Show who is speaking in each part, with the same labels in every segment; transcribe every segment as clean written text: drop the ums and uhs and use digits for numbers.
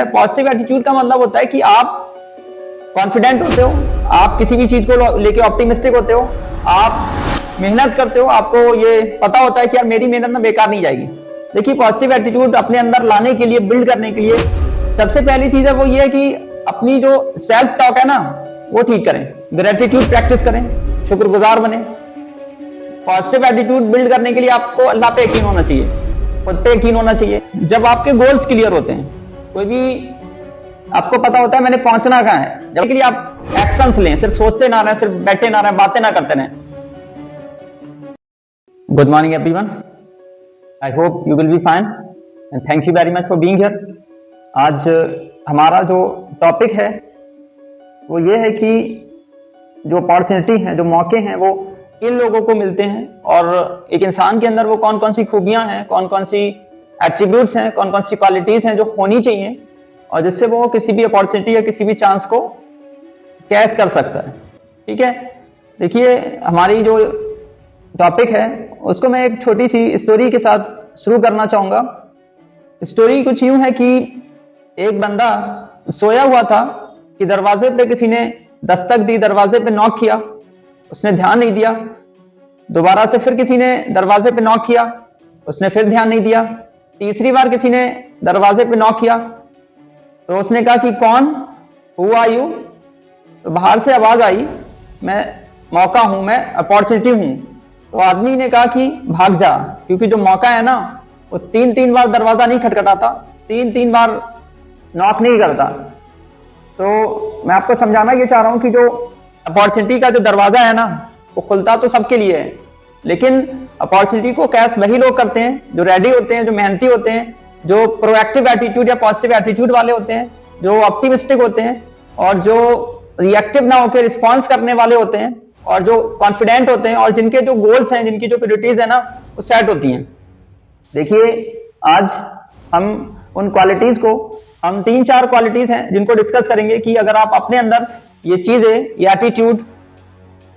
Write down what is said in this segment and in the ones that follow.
Speaker 1: Positive attitude का मतलब होता है कि आप कॉन्फिडेंट होते हो, आप किसी भी चीज को लेके ऑप्टिमिस्टिक होते हो, आप मेहनत करते हो, आपको ये पता होता है कि यार मेरी मेहनत ना बेकार नहीं जाएगी। देखिए पॉजिटिव एटीट्यूड अपने अंदर लाने के लिए, बिल्ड करने के लिए सबसे पहली चीज है वो ये है कि अपनी जो सेल्फ टॉक है ना वो ठीक करें, ग्रेटिट्यूड प्रैक्टिस करें, शुक्रगुजार बने। पॉजिटिव एटीट्यूड बिल्ड करने के लिए आपको अल्लाह पे यकीन होना चाहिए, खुद पे यकीन होना चाहिए। जब आपके गोल्स क्लियर होते हैं, कोई भी आपको पता होता है मैंने पहुंचना कहां है, जब के लिए आप एक्शंस लें, सिर्फ सोचते ना रहें, सिर्फ बैठे ना रहें, बातें ना करते रहें। Good morning everyone, I hope you will be fine and thank you very much for being here. आज हमारा जो टॉपिक है वो ये है कि जो अपॉर्चुनिटी है, जो मौके हैं वो किन लोगों को मिलते हैं और एक इंसान के अंदर वो कौन कौन सी खूबियां हैं, कौन कौन सी एट्रीब्यूट्स हैं, कौन कौन सी क्वालिटीज हैं जो होनी चाहिए और जिससे वो किसी भी अपॉर्चुनिटी या किसी भी चांस को कैच कर सकता है। ठीक है, देखिए हमारी जो टॉपिक है उसको मैं एक छोटी सी स्टोरी के साथ शुरू करना चाहूँगा। स्टोरी कुछ यूँ है कि एक बंदा सोया हुआ था कि दरवाजे पे किसी ने दस्तक दी, दरवाजे पे नॉक किया, उसने ध्यान नहीं दिया। दोबारा से फिर किसी ने दरवाजे पे नॉक किया, उसने फिर ध्यान नहीं दिया। तीसरी बार किसी ने दरवाजे पे नॉक किया तो उसने कहा कि कौन, हु आर यू? तो बाहर से आवाज आई, मैं मौका हूं, मैं अपॉर्चुनिटी हूं। तो आदमी ने कहा कि भाग जा, क्योंकि जो मौका है ना वो 3-3 बार दरवाजा नहीं खटखटाता, 3-3 बार नॉक नहीं करता। तो मैं आपको समझाना ये चाह रहा हूं कि जो अपॉर्चुनिटी का जो दरवाजा है ना वो खुलता तो सबके लिए है, लेकिन अपॉर्चुनिटी को कैच वही लोग करते हैं जो रेडी होते हैं, जो मेहनती होते हैं, जो प्रोएक्टिव एटीट्यूड या पॉजिटिव एटीट्यूड वाले होते हैं, जो ऑप्टिमिस्टिक होते हैं और जो रिएक्टिव ना होकर रिस्पॉन्स करने वाले होते हैं और जो कॉन्फिडेंट होते हैं और जिनके जो गोल्स हैं, जिनकी जो प्रायोरिटीज है ना वो सेट होती हैं। देखिए आज हम उन क्वालिटीज को, हम 3-4 क्वालिटीज हैं जिनको डिस्कस करेंगे कि अगर आप अपने अंदर ये चीजें, ये एटीट्यूड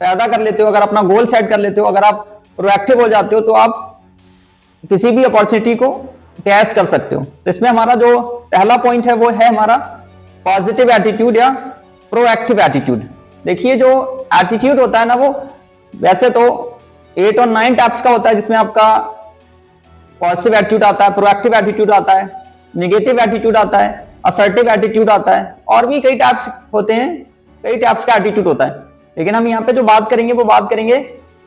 Speaker 1: पैदा कर लेते हो, अगर अपना गोल सेट कर लेते हो, अगर आप प्रोएक्टिव हो जाते हो तो आप किसी भी अपॉर्चुनिटी को कैच कर सकते हो। तो इसमें हमारा जो पहला पॉइंट है वो है हमारा पॉजिटिव एटीट्यूड या प्रोएक्टिव एटीट्यूड। देखिए जो एटीट्यूड होता है ना वो वैसे तो 8 और 9 टाइप्स का होता है, जिसमें आपका पॉजिटिव एटीट्यूड आता है, प्रोएक्टिव एटीट्यूड आता है, नेगेटिव एटीट्यूड आता है, असर्टिव एटीट्यूड आता है और भी कई टाइप्स होते हैं, कई टाइप्स का एटीट्यूड होता है। लेकिन हम यहाँ पे जो बात करेंगे वो बात करेंगे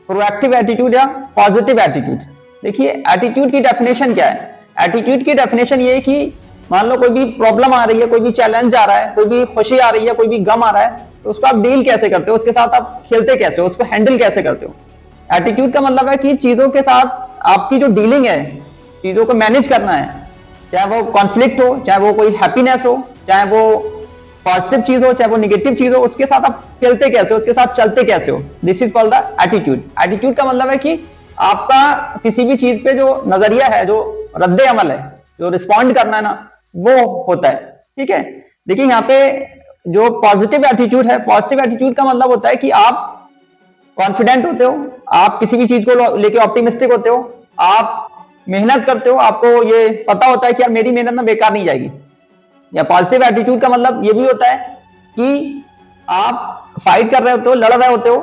Speaker 1: प्रोएक्टिव एटीट्यूड या पॉजिटिव एटीट्यूड। देखिए एटीट्यूड की डेफिनेशन क्या है? एटीट्यूड की डेफिनेशन ये है कि मान लो कोई भी प्रॉब्लम आ रही है, कोई भी चैलेंज आ रहा है, कोई भी खुशी आ रही है, कोई भी गम आ रहा है, तो उसको आप डील कैसे करते हो, उसके साथ आप खेलते कैसे हो, उसको हैंडल कैसे करते हो। एटीट्यूड का मतलब है कि चीजों के साथ आपकी जो डीलिंग है, चीजों को मैनेज करना है, चाहे वो कॉन्फ्लिक्ट हो, चाहे वो कोई हैप्पीनेस हो, चाहे वो पॉजिटिव चीज हो, चाहे वो नेगेटिव चीज हो, उसके साथ आप खेलते कैसे हो, उसके साथ चलते कैसे हो। This is called the attitude. Attitude का मतलब है कि आपका किसी भी चीज पे जो नजरिया है, जो रद्दे अमल है, जो रिस्पॉन्ड करना है ना वो होता है। ठीक है, देखिए यहाँ पे जो पॉजिटिव एटीट्यूड है, पॉजिटिव एटीट्यूड का मतलब होता है कि आप कॉन्फिडेंट होते हो, आप किसी भी चीज को लेके ऑप्टिमिस्टिक होते हो, आप मेहनत करते हो, आपको ये पता होता है कि यार मेरी मेहनत ना बेकार नहीं जाएगी। या पॉजिटिव एटीट्यूड का मतलब ये भी होता है कि आप फाइट कर रहे होते हो, लड़ रहे होते हो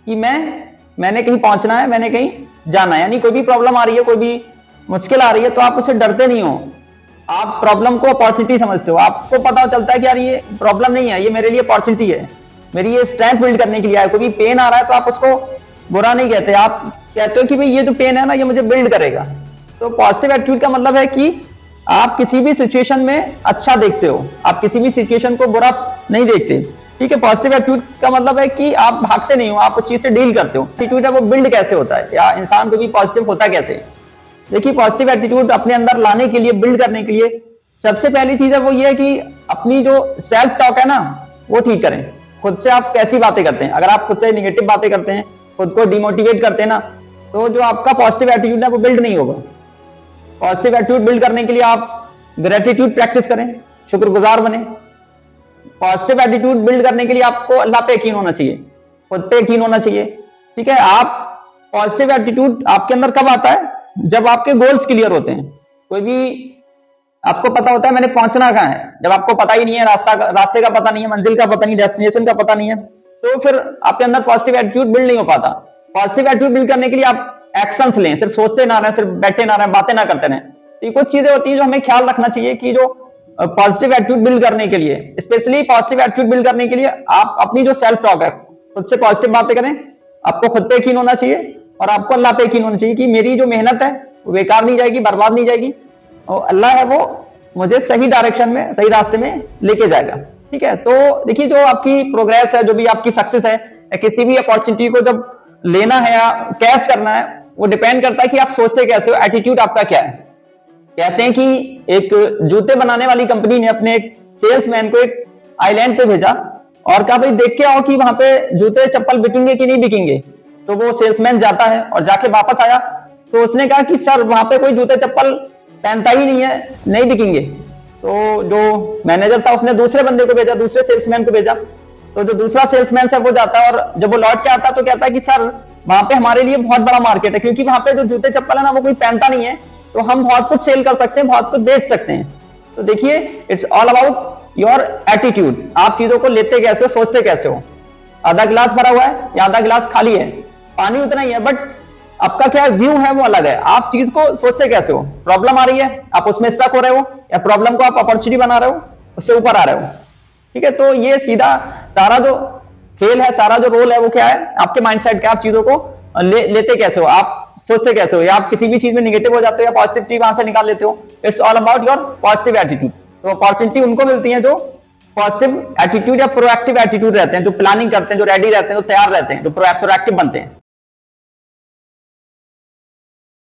Speaker 1: कि मैंने कहीं पहुंचना है, मैंने कहीं जाना है। यानी कोई भी प्रॉब्लम आ रही है, कोई भी मुश्किल आ रही है तो आप उससे डरते नहीं हो, आप प्रॉब्लम को अपॉर्चुनिटी समझते हो। आपको पता चलता है कि यार ये प्रॉब्लम नहीं है, ये मेरे लिए अपॉर्चुनिटी है, मेरी ये स्ट्रेंथ बिल्ड करने के लिए है। कोई भी पेन आ रहा है तो आप उसको बुरा नहीं कहते, आप कहते हो कि भाई ये जो पेन है ना ये मुझे बिल्ड करेगा। तो पॉजिटिव एटीट्यूड का मतलब है कि आप किसी भी सिचुएशन में अच्छा देखते हो, आप किसी भी सिचुएशन को बुरा नहीं देखते। ठीक है, पॉजिटिव एटीट्यूड का मतलब है कि आप भागते नहीं हो, आप उस चीज से डील करते हो। एटीट्यूड है वो बिल्ड कैसे होता है या इंसान को भी पॉजिटिव होता कैसे? देखिए पॉजिटिव एटीट्यूड अपने अंदर लाने के लिए, बिल्ड करने के लिए सबसे पहली चीज है वो ये है कि अपनी जो सेल्फ टॉक है ना वो ठीक करें। खुद से आप कैसी बातें करते हैं? अगर आप खुद से निगेटिव बातें करते हैं, खुद को डिमोटिवेट करते हैं ना, तो जो आपका पॉजिटिव एटीट्यूड है वो बिल्ड नहीं होगा। पॉजिटिव एटीट्यूड बिल्ड करने के लिए आप ग्रेटिट्यूड प्रैक्टिस करें, शुक्रगुजार बने। पॉजिटिव एटीट्यूड बिल्ड करने के लिए आपको अल्लाह पे यकीन होना चाहिए, खुद पे यकीन होना चाहिए। ठीक है, आप पॉजिटिव एटीट्यूड आपके अंदर कब आता है? जब आपके गोल्स क्लियर होते हैं। कोई भी आपको पता होता है मैंने पहुंचना कहाँ है। जब आपको पता ही नहीं है, रास्ते का पता नहीं है, मंजिल का पता नहीं, डेस्टिनेशन का पता नहीं है, तो फिर आपके अंदर पॉजिटिव एटीट्यूड बिल्ड नहीं हो पाता। पॉजिटिव एटीट्यूड बिल्ड करने के लिए आप एक्शंस लें, सिर्फ सोचते ना रहें, सिर्फ बैठे ना रहें, बातें ना करते रहें। तो ये कुछ चीजें होती है जो हमें ख्याल रखना चाहिए कि जो पॉजिटिव एटीट्यूड बिल्ड करने के लिए, स्पेशली पॉजिटिव एटीट्यूड बिल्ड करने के लिए आप अपनी जो सेल्फ टॉक है, खुद से पॉजिटिव बातें करें। आपको खुद पे यकीन होना चाहिए और आपको अल्लाह पे यकीन होना चाहिए कि मेरी जो मेहनत है वो बेकार नहीं जाएगी, बर्बाद नहीं जाएगी, और अल्लाह है वो मुझे सही डायरेक्शन में, सही रास्ते में लेके जाएगा। ठीक है, तो देखिए जो आपकी प्रोग्रेस है, जो भी आपकी सक्सेस है, या किसी भी अपॉर्चुनिटी को जब लेना है या कैश करना है, वो डिपेंड करता है कि आप सोचते कैसे हो, एटीट्यूड आपका क्या है। कहते हैं कि एक जूते बनाने वाली कंपनी ने अपने एक सेल्समैन को एक आइलैंड पे भेजा और कहा भाई देख के आओ कि वहां पे जूते चप्पल बिकेंगे कि नहीं बिकेंगे। तो वो सेल्समैन जाता है और जाके वापस आया तो उसने कहा कि सर वहां पे कोई जूते चप्पल पहनता ही नहीं है, नहीं बिकेंगे। तो जो मैनेजर था उसने दूसरे बंदे को भेजा, दूसरे सेल्समैन को भेजा। तो जो दूसरा सेल्समैन है वो जाता है और जब वो लौट के आता तो कहता है कि सर वहां पे हमारे लिए बहुत बड़ा मार्केट है, क्योंकि वहां पे जो जूते चप्पल है ना वो कोई पहनता नहीं है, तो हम बहुत कुछ सेल कर सकते हैं, बहुत कुछ बेच सकते हैं। तो देखिए it's all about your attitude. आप चीजों को लेते कैसे हो, सोचते कैसे हो। आधा गिलास भरा हुआ है या आधा गिलास खाली है, पानी उतना ही है, बट आपका क्या व्यू है वो अलग है। आप चीज को सोचते कैसे हो। प्रॉब्लम आ रही है, आप उसमें स्टक हो रहे हो, या प्रॉब्लम को आप अपॉर्चुनिटी बना रहे हो, उससे ऊपर आ रहे हो। ठीक है, तो ये सीधा सारा जो खेल है, सारा जो रोल है वो क्या है, आपके माइंडसेट का। आप चीजों को लेते कैसे हो, आप सोचते कैसे हो, या आप किसी भी चीज में निगेटिव हो जाते हो या पॉजिटिविटी वहां से निकाल लेते हो। It's all about your positive attitude. तो अपॉर्चुनिटी उनको मिलती है जो पॉजिटिव एटीट्यूड या प्रोएक्टिव एटीट्यूड रहते हैं, जो प्लानिंग करते हैं, जो रेडी रहते हैं, जो तैयार रहते हैं, जो प्रोएक्टिव बनते हैं।